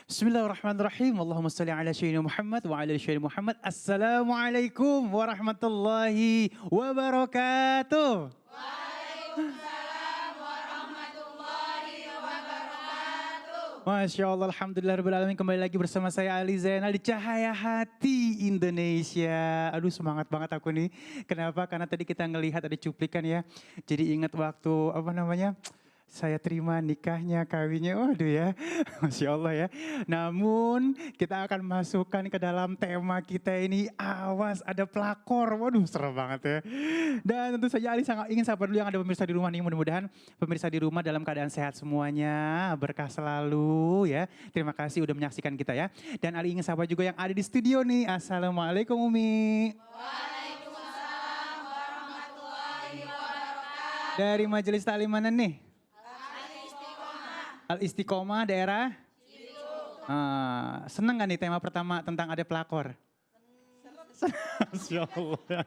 Bismillahirrahmanirrahim. Allahumma salli ala sayyidina Muhammad wa ala ali sayyidina Muhammad. Assalamualaikum warahmatullahi wabarakatuh. Masya Allah, Alhamdulillah Rabbil Alamin. Kembali lagi bersama saya Ali Zainal di Cahaya Hati Indonesia. Aduh, semangat banget aku nih. Kenapa? Karena tadi kita ngelihat ada cuplikan ya. Jadi ingat waktu saya terima nikahnya, kawinnya, waduh ya, Masya Allah ya. Namun kita akan masukkan ke dalam tema kita ini, awas ada pelakor, waduh serem banget ya. Dan tentu saja Ali sangat ingin sapa dulu yang ada pemirsa di rumah nih, mudah-mudahan pemirsa di rumah dalam keadaan sehat semuanya, berkah selalu ya. Terima kasih udah menyaksikan kita ya. Dan Ali ingin sapa juga yang ada di studio nih, Assalamualaikum Umi. Waalaikumsalam warahmatullahi wabarakatuh. Dari Majelis Taklim mana nih? Al-Istiqomah daerah? Seneng gak nih tema pertama tentang ada pelakor? Masya Allah.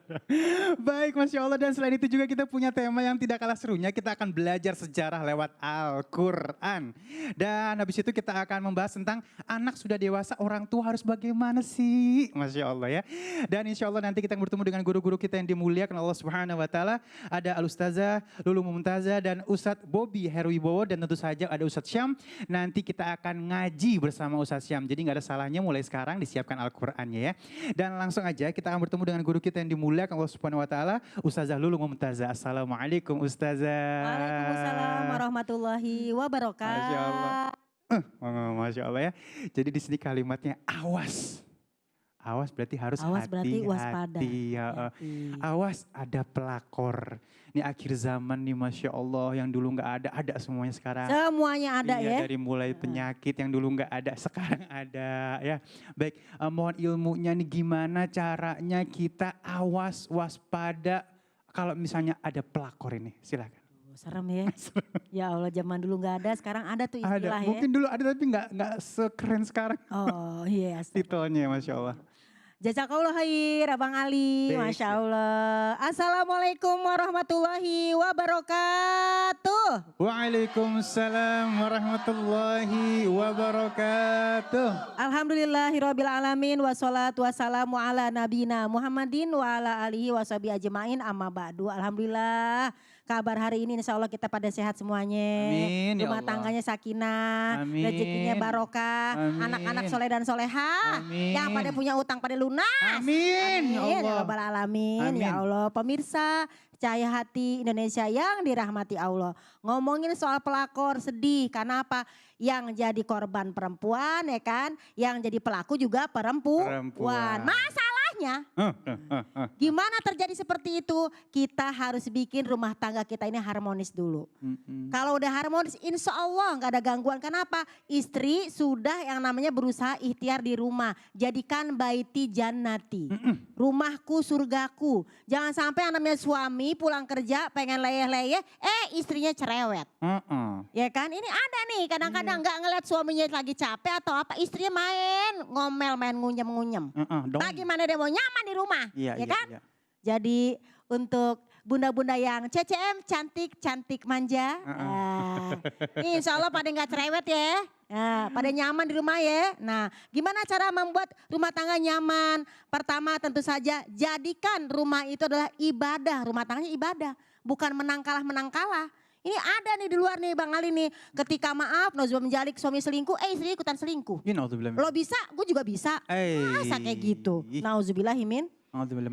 Baik, Masya Allah. Dan selain itu juga kita punya tema yang tidak kalah serunya. Kita akan belajar sejarah lewat Al-Quran. Dan habis itu kita akan membahas tentang anak sudah dewasa, orang tua harus bagaimana sih? Masya Allah ya. Dan insya Allah nanti kita bertemu dengan guru-guru kita yang dimuliakan Allah Subhanahu Wa Taala. Ada Al-Ustazah Lulu Mumtazah dan Ustadz Bobby Herwibowo. Dan tentu saja ada Ustadz Syam. Nanti kita akan ngaji bersama Ustadz Syam. Jadi gak ada salahnya mulai sekarang disiapkan Al-Qurannya ya. Dan langsung aja kita akan bertemu dengan guru kita yang dimuliakan Allah Subhanahu Wa Taala, Ustazah Lulu Mumtazah. Assalamualaikum Ustazah. Waalaikumsalam warahmatullahi wabarakatuh. Masya Allah. Masya Allah ya. Jadi di sini kalimatnya awas. Awas berarti harus Awas berarti waspada. Ya. Awas ada pelakor. Ini akhir zaman nih Masya Allah, yang dulu gak ada semuanya sekarang. Semuanya ada ya. Dari mulai penyakit yang dulu gak ada, sekarang ada ya. Baik, mohon ilmunya nih gimana caranya kita awas, waspada kalau misalnya ada pelakor ini, silakan. Serem ya. Ya Allah, zaman dulu gak ada, sekarang ada tuh istilah ya. Mungkin dulu ada tapi gak sekeren sekarang. Oh iya. Titelnya Masya Allah. Jazakallah khair Abang Ali, Masya Allah. Assalamualaikum warahmatullahi wabarakatuh. Waalaikumsalam warahmatullahi wabarakatuh. Alhamdulillahirabbil alamin wassalatu wassalamu ala nabiyina Muhammadin wa ala alihi washabihi ajmain amma ba'du. Alhamdulillah. Kabar hari ini insya Allah kita pada sehat semuanya. Amin, ya Rumah Allah. tangganya sakinah, Amin. rezekinya barokah, Amin. anak-anak soleh dan soleha, Amin. yang pada punya utang pada lunas. Amin, ya Allah. Rabbal alamin, Amin. ya Allah. Pemirsa Cahaya Hati Indonesia yang dirahmati Allah. Ngomongin soal pelakor sedih, karena apa? Yang jadi korban perempuan ya kan, yang jadi pelaku juga perempuan. Masalahnya, gimana terjadi seperti itu? Kita harus bikin rumah tangga kita ini harmonis dulu. Kalau udah harmonis insya Allah gak ada gangguan. Kenapa? Istri sudah yang namanya berusaha ikhtiar di rumah. Jadikan baiti jannati. Rumahku surgaku. Jangan sampai yang namanya suami pulang kerja pengen leyeh-leyeh. Istrinya cerewet. Ya kan, ini ada nih kadang-kadang gak ngeliat suaminya lagi capek atau apa. Istrinya main ngomel, main ngunyem-ngunyem. Bagaimana dia mau nyaman di rumah, ya kan? Iya. Jadi untuk bunda-bunda yang CCM cantik manja, insya Allah pada nggak cerewet ya, pada nyaman di rumah ya. Nah, gimana cara membuat rumah tangga nyaman? Pertama tentu saja jadikan rumah itu adalah ibadah, rumah tangganya ibadah, bukan menang kalah. Ini ada nih di luar nih Bang Ali nih. Ketika maaf, Nozul menjalik suami selingkuh, istri ikutan selingkuh. Lo bisa, gue juga bisa. Masa kayak gitu. Nauzubillahimin.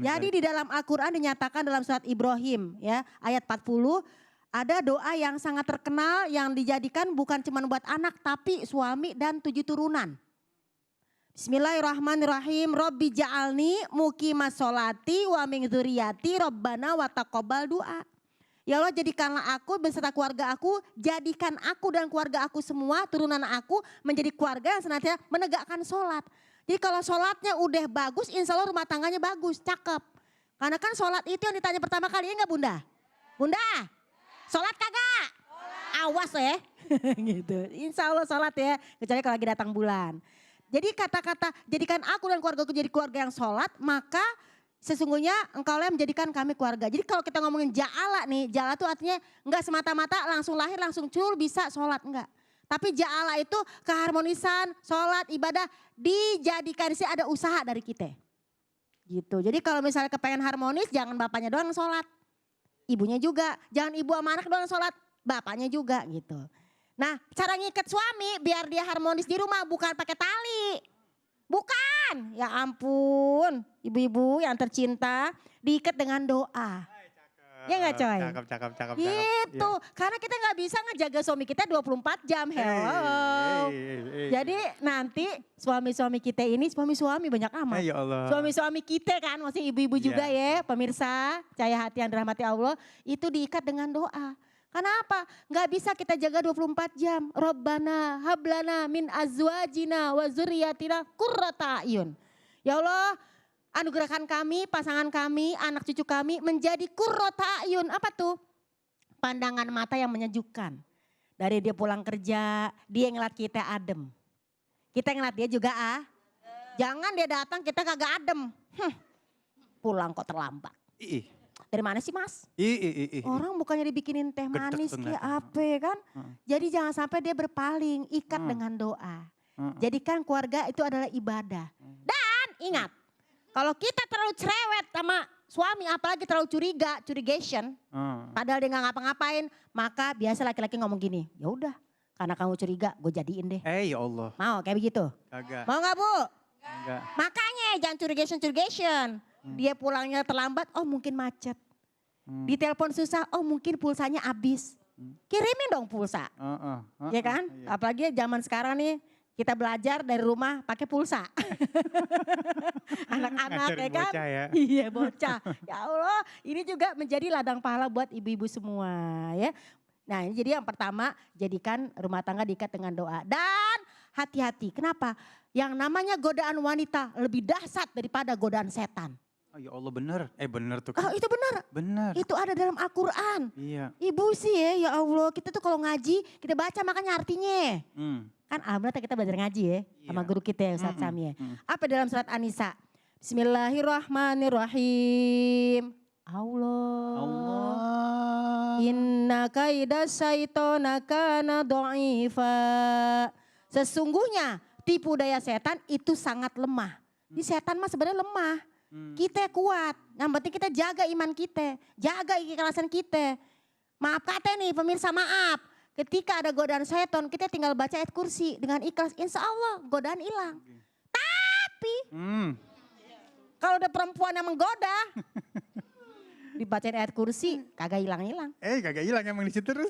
Jadi di dalam Al-Quran dinyatakan dalam surat Ibrahim ya ayat 40. Ada doa yang sangat terkenal yang dijadikan bukan cuma buat anak tapi suami dan 7 turunan. Bismillahirrahmanirrahim. Robbi ja'alni muqimas sholati wa min dzurriyyati rabbana wa taqabbal du'a. Ya Allah, jadikanlah aku beserta keluarga aku, jadikan aku dan keluarga aku semua, turunan aku menjadi keluarga yang senantiasa menegakkan sholat. Jadi kalau sholatnya udah bagus, insya Allah rumah tangganya bagus, cakep. Karena kan sholat itu yang ditanya pertama kali, ya enggak Bunda? Bunda, sholat kagak? Awas ya, gitu. Insya Allah sholat ya, kecuali kalau lagi datang bulan. Jadi kata-kata jadikan aku dan keluarga aku jadi keluarga yang sholat, maka sesungguhnya engkau lah menjadikan kami keluarga. Jadi kalau kita ngomongin ja'ala nih, ja'ala itu artinya enggak semata-mata langsung lahir langsung cur bisa sholat, enggak. Tapi ja'ala itu keharmonisan, sholat, ibadah dijadikan sih ada usaha dari kita. Gitu. Jadi kalau misalnya kepengen harmonis jangan bapaknya doang yang sholat. Ibunya juga. Jangan ibu sama anak doang yang sholat. Bapaknya juga gitu. Nah cara ngikat suami biar dia harmonis di rumah bukan pakai tali. Bukan. Ya ampun. Ibu-ibu yang tercinta diikat dengan doa. Ya nggak coy? Cakep. Gitu, karena kita nggak bisa ngejaga suami kita 24 jam, hello. Jadi nanti suami-suami kita ini, suami-suami banyak amat. Ya Allah. Suami-suami kita kan, maksudnya ibu-ibu juga ya, pemirsa, cahaya hati yang dirahmati Allah, itu diikat dengan doa. Kenapa? Nggak bisa kita jaga 24 jam. Rabbana hablana min azwajina wa zurriyatina qurrata a'yun. Ya Allah, anugerahkan kami, pasangan kami, anak cucu kami menjadi qurrata a'yun. Apa tuh? Pandangan mata yang menyejukkan. Dari dia pulang kerja, dia ngeliat kita adem. Kita ngeliat dia juga Jangan dia datang kita kagak adem. Pulang kok terlambat. Dari mana sih mas? Orang bukannya dibikinin teh manis kayak apa kan. Jadi jangan sampai dia berpaling, ikat dengan doa. Jadikan keluarga itu adalah ibadah. Dan ingat. Kalau kita terlalu cerewet sama suami, apalagi terlalu curigation, padahal dia nggak ngapa-ngapain, maka biasa laki-laki ngomong gini, ya udah, karena kamu curiga, gue jadiin deh. Ya Allah. Mau kayak begitu? Kagak. Mau nggak bu? Enggak. Makanya jangan curigation. Dia pulangnya terlambat, oh mungkin macet. Ditelepon susah, oh mungkin pulsanya habis. Kirimin dong pulsa, ya kan? Iya. Apalagi zaman sekarang nih. Kita belajar dari rumah pakai pulsa. Anak-anak ya kan. Bocah ya. Iya bocah. Ya Allah ini juga menjadi ladang pahala buat ibu-ibu semua ya. Nah ini jadi yang pertama jadikan rumah tangga diikat dengan doa. Dan hati-hati kenapa? Yang namanya godaan wanita lebih dahsyat daripada godaan setan. Oh ya Allah bener. Bener tuh Oh kan. itu benar. Bener. Itu ada dalam Al-Quran. Iya. Ibu sih ya Allah kita tuh kalau ngaji kita baca makanya artinya. Kan alhamdulillah kita belajar ngaji ya sama guru kita ya Ustaz Sami ya. Apa dalam surat An-Nisa? Bismillahirrahmanirrahim. Allah. Inna kaida syaitona kana dha'ifa. Sesungguhnya tipu daya setan itu sangat lemah. Di setan mah sebenarnya lemah. Kita kuat. Yang penting kita jaga iman kita. Jaga ikhlasan kita. Maaf kata nih pemirsa maaf. Ketika ada godaan setan, kita tinggal baca ayat kursi dengan ikhlas. Insya Allah godaan hilang. Tapi kalau ada perempuan yang menggoda, dibacain ayat kursi kagak hilang-hilang. Kagak hilang emang di situ terus.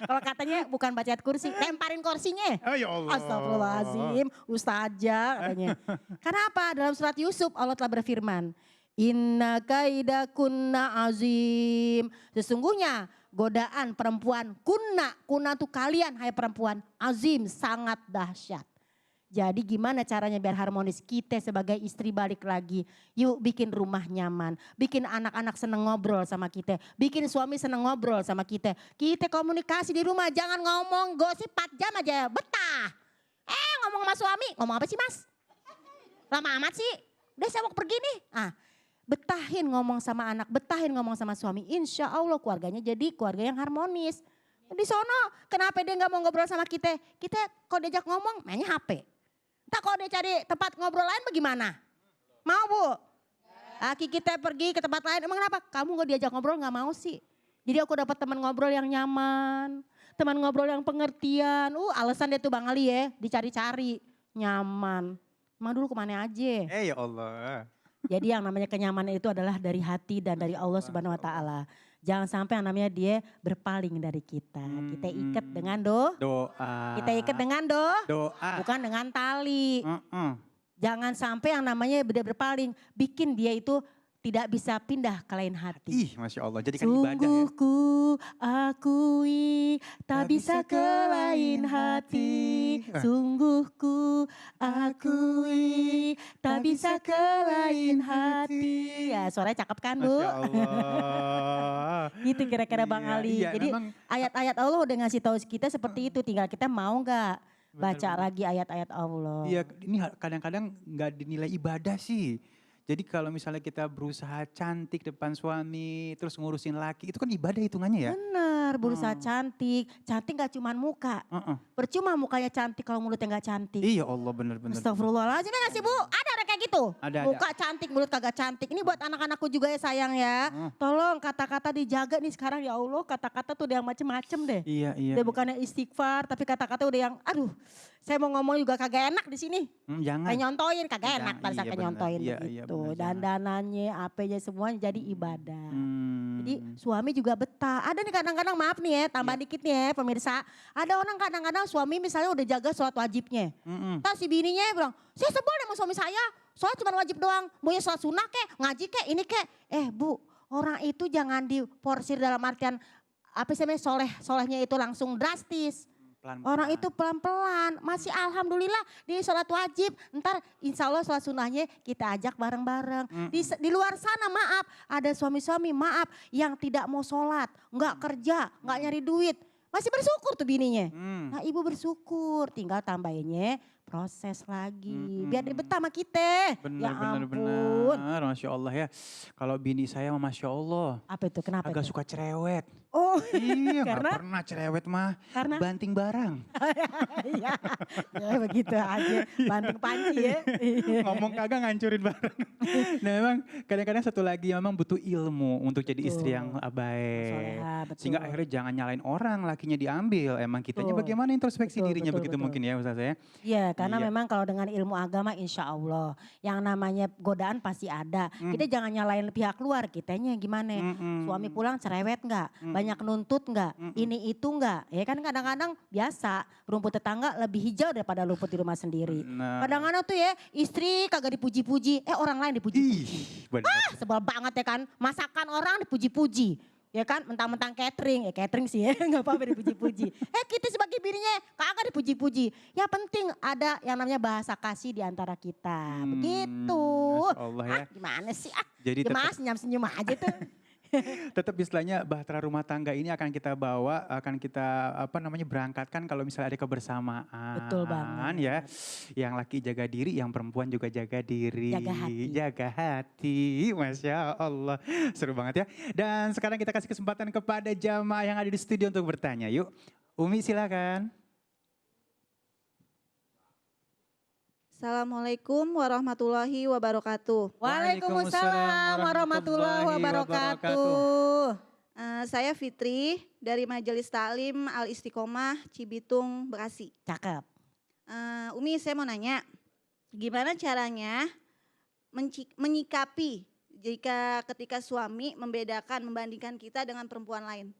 Kalau katanya bukan baca ayat kursi, lemparin kursinya. Oh ya Allah. Astagfirullahaladzim, ustazah katanya. Kenapa? Dalam surat Yusuf Allah telah berfirman. Inna kaidakunna azim. Sesungguhnya godaan perempuan kuna tuh kalian hai perempuan azim sangat dahsyat. Jadi gimana caranya biar harmonis kita sebagai istri balik lagi. Yuk bikin rumah nyaman, bikin anak-anak seneng ngobrol sama kita, bikin suami seneng ngobrol sama kita. Kita komunikasi di rumah jangan ngomong gosip 4 jam aja betah. Ngomong sama suami, ngomong apa sih mas? Lama amat sih, udah saya mau pergi nih. Betahin ngomong sama anak, betahin ngomong sama suami. Insya Allah keluarganya jadi keluarga yang harmonis. Di sono kenapa dia gak mau ngobrol sama kita? Kita kalau diajak ngomong mainnya HP. Entah kalau dia cari tempat ngobrol lain bagaimana? Mau bu? Laki kita pergi ke tempat lain, emang kenapa? Kamu gak diajak ngobrol gak mau sih. Jadi aku dapat teman ngobrol yang nyaman. Teman ngobrol yang pengertian. Alasan dia tuh Bang Ali ya, dicari-cari. Nyaman. Emang dulu kemana aja? Ya Allah. Jadi yang namanya kenyamanan itu adalah dari hati dan dari Allah Subhanahu wa taala. Jangan sampai yang namanya dia berpaling dari kita. Kita ikat dengan doa. Kita ikat dengan doa. Bukan dengan tali. Jangan sampai yang namanya dia berpaling. Bikin dia itu tidak bisa pindah ke lain hati. Masya Allah. Jadikan ibadah ya. Sungguh ku akui tak bisa ke lain hati. Sungguh ku akui tak bisa ke lain hati. Ya suaranya cakep kan bu? Masya Allah. Gitu kira-kira Bang Ali. Jadi ayat-ayat Allah udah ngasih tahu kita seperti itu. Tinggal kita mau gak baca lagi ayat-ayat Allah. Iya ini kadang-kadang gak dinilai ibadah sih. Jadi kalau misalnya kita berusaha cantik depan suami, terus ngurusin laki, itu kan ibadah hitungannya ya. Benar. pinter, berusaha cantik. Cantik gak cuman muka. Heeh. Percuma mukanya cantik kalau mulutnya gak cantik. Iya Allah bener-bener. Astagfirullahaladzim ya gak sih Bu? Ada orang kayak gitu? Ada. Muka cantik, mulut kagak cantik. Ini buat anak-anakku juga ya sayang ya. Tolong kata-kata dijaga nih sekarang ya Allah. Kata-kata tuh udah yang macem-macem deh. Iya. Udah bukannya istighfar tapi kata-kata udah yang aduh. Saya mau ngomong juga kagak enak di sini. Jangan. Kayak nyontoin kagak Jangan, enak pada saat iya kayak benar. nyontoin Iya, begitu. iya benar, Dandanannya, apanya semuanya jadi ibadah. Jadi Hmm. suami juga betah. Ada nih kadang-kadang maaf nih ya, tambah dikit nih ya pemirsa. Ada orang kadang-kadang suami misalnya udah jaga sholat wajibnya. Terus si bininya bilang, saya sebel deh sama suami saya. Soalnya cuma wajib doang. Maunya sholat sunnah kek, ngaji kek, ini kek. Bu, orang itu jangan diporsir dalam artian apa sih namanya solehnya itu langsung drastis. Pelan-pelan. Orang itu pelan-pelan, masih alhamdulillah di sholat wajib. Ntar insya Allah sholat sunnahnya kita ajak bareng-bareng. Di luar sana maaf, ada suami-suami maaf yang tidak mau sholat, nggak kerja, nggak nyari duit. Masih bersyukur tuh bininya. Nah ibu bersyukur, tinggal tambahinnya proses lagi. Biar dia betah sama kita. Bener, Ya bener, ampun. bener. Masya Allah ya. Kalau bini saya mah Masya Allah. Apa itu, kenapa Agak itu? suka cerewet. Oh Iya gak Karena? pernah cerewet mah. Karena? Banting barang. Iya, ya begitu aja. Banting panci ya. Ngomong kagak ngancurin barang. Nah memang kadang-kadang satu lagi memang butuh ilmu untuk jadi istri yang baik. Soleha, betul. Sehingga akhirnya jangan nyalain orang, lakinya diambil. Emang kitanya Betul. bagaimana introspeksi Betul, dirinya betul, begitu betul. mungkin ya Ustaz ya. Iya, karena Iya. memang kalau dengan ilmu agama insya Allah yang namanya godaan pasti ada. Kita jangan nyalain pihak luar, kitanya gimana. Suami pulang cerewet nggak, banyak nuntut nggak, ini itu nggak. Ya kan kadang-kadang biasa rumput tetangga lebih hijau daripada rumput di rumah sendiri. Benar. Kadang-kadang tuh ya istri kagak dipuji-puji, orang lain dipuji-puji. Ih, benar. Sebel banget ya kan, masakan orang dipuji-puji. Ya kan, mentang-mentang catering, ya catering sih ya, gak apa-apa dipuji-puji. Kita sebagai bininya kagak dipuji-puji. Ya penting ada yang namanya bahasa kasih di antara kita. Begitu. Masya Allah ya. Gimana sih? Jadi Gimana senyum-senyum aja tuh. tetap istilahnya bahtera rumah tangga ini akan kita bawa, akan kita berangkatkan kalau misalnya ada kebersamaan. Betul banget. Ya, yang laki jaga diri, yang perempuan juga jaga diri. Jaga hati. Jaga hati, Masya Allah. Seru banget ya. Dan sekarang kita kasih kesempatan kepada jamaah yang ada di studio untuk bertanya. Yuk, Umi silakan. Assalamualaikum warahmatullahi wabarakatuh. Waalaikumsalam warahmatullahi wabarakatuh. Saya Fitri dari Majelis Taklim Al Istiqomah Cibitung, Bekasi. Cakep. Umi, saya mau nanya, gimana caranya menyikapi jika ketika suami membandingkan kita dengan perempuan lain?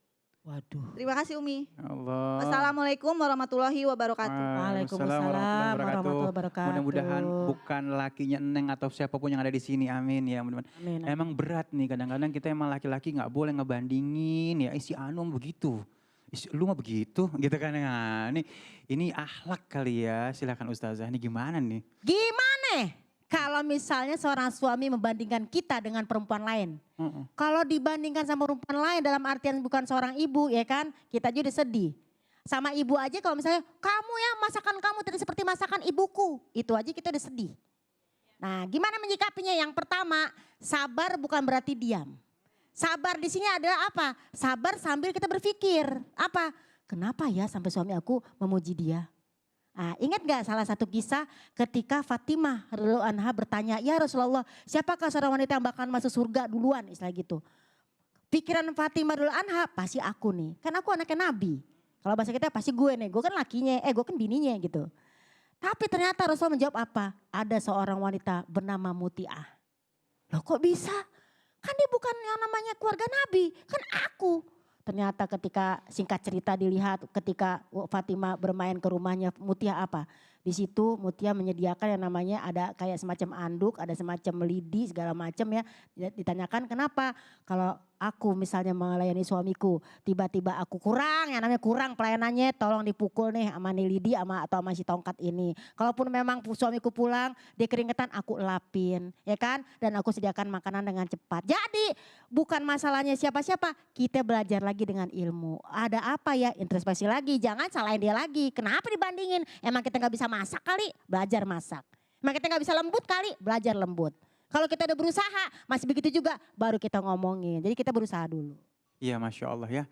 Waduh. Terima kasih Umi. Allah. Assalamualaikum warahmatullahi wabarakatuh. Waalaikumsalam warahmatullahi wabarakatuh. Mudah-mudahan bukan lakinya Neng atau siapapun yang ada di sini. Amin ya. Mudah-mudahan. Amin. Emang berat nih kadang-kadang kita emang laki-laki nggak boleh ngebandingin ya. Si Anum begitu. Lu mah begitu gitu kan. Nah, ini akhlak kali ya. Silakan Ustazah. Ini gimana nih? Gimana kalau misalnya seorang suami membandingkan kita dengan perempuan lain? Kalau dibandingkan sama perempuan lain dalam artian bukan seorang ibu ya kan, kita aja udah sedih. Sama ibu aja kalau misalnya kamu ya masakan kamu tidak seperti masakan ibuku, itu aja kita udah sedih. Nah gimana menyikapinya? Yang pertama, sabar bukan berarti diam. Sabar di sini adalah apa? Sabar sambil kita berpikir, apa? Kenapa ya sampai suami aku memuji dia? Nah, ingat gak salah satu kisah ketika Fatimah radhiyallahu anha bertanya, ya Rasulullah siapakah seorang wanita yang bakal masuk surga duluan, istilah gitu. Pikiran Fatimah radhiyallahu anha pasti aku nih, kan aku anaknya Nabi. Kalau bahasa kita pasti gue nih, gue kan lakinya, gue kan bininya gitu. Tapi ternyata Rasul menjawab apa? Ada seorang wanita bernama Muti'ah. Loh kok bisa? Kan dia bukan yang namanya keluarga Nabi, kan aku. Ternyata ketika singkat cerita dilihat ketika Fatimah bermain ke rumahnya Mutiah apa? Di situ Mutiah menyediakan yang namanya ada kayak semacam anduk, ada semacam lidi segala macam ya. Ditanyakan kenapa kalau aku misalnya melayani suamiku tiba-tiba aku kurang, yang namanya kurang pelayanannya tolong dipukul nih sama nih lidi atau sama si tongkat ini. Kalaupun memang suamiku pulang dia keringetan aku elapin ya kan. Dan aku sediakan makanan dengan cepat. Jadi bukan masalahnya siapa-siapa, kita belajar lagi dengan ilmu. Ada apa ya, introspeksi lagi, jangan salahin dia lagi. Kenapa dibandingin? Emang kita gak bisa masak kali, belajar masak. Emang kita gak bisa lembut kali, belajar lembut. Kalau kita udah berusaha, masih begitu juga, baru kita ngomongin. Jadi kita berusaha dulu. Iya Masya Allah ya.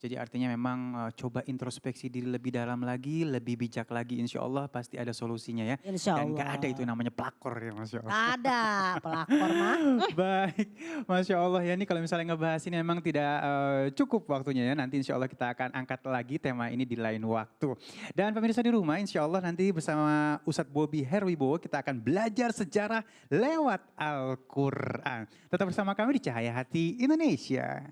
Jadi artinya memang coba introspeksi diri lebih dalam lagi, lebih bijak lagi, insya Allah pasti ada solusinya ya. Insya Dan Allah. gak ada itu namanya pelakor ya Masya Allah. Gak ada pelakor mah. Baik, Masya Allah ya, ini kalau misalnya ngebahas ini memang tidak cukup waktunya ya. Nanti insya Allah kita akan angkat lagi tema ini di lain waktu. Dan pemirsa di rumah, insya Allah nanti bersama Ustadz Bobby Herwibowo kita akan belajar sejarah lewat Al-Quran. Tetap bersama kami di Cahaya Hati Indonesia.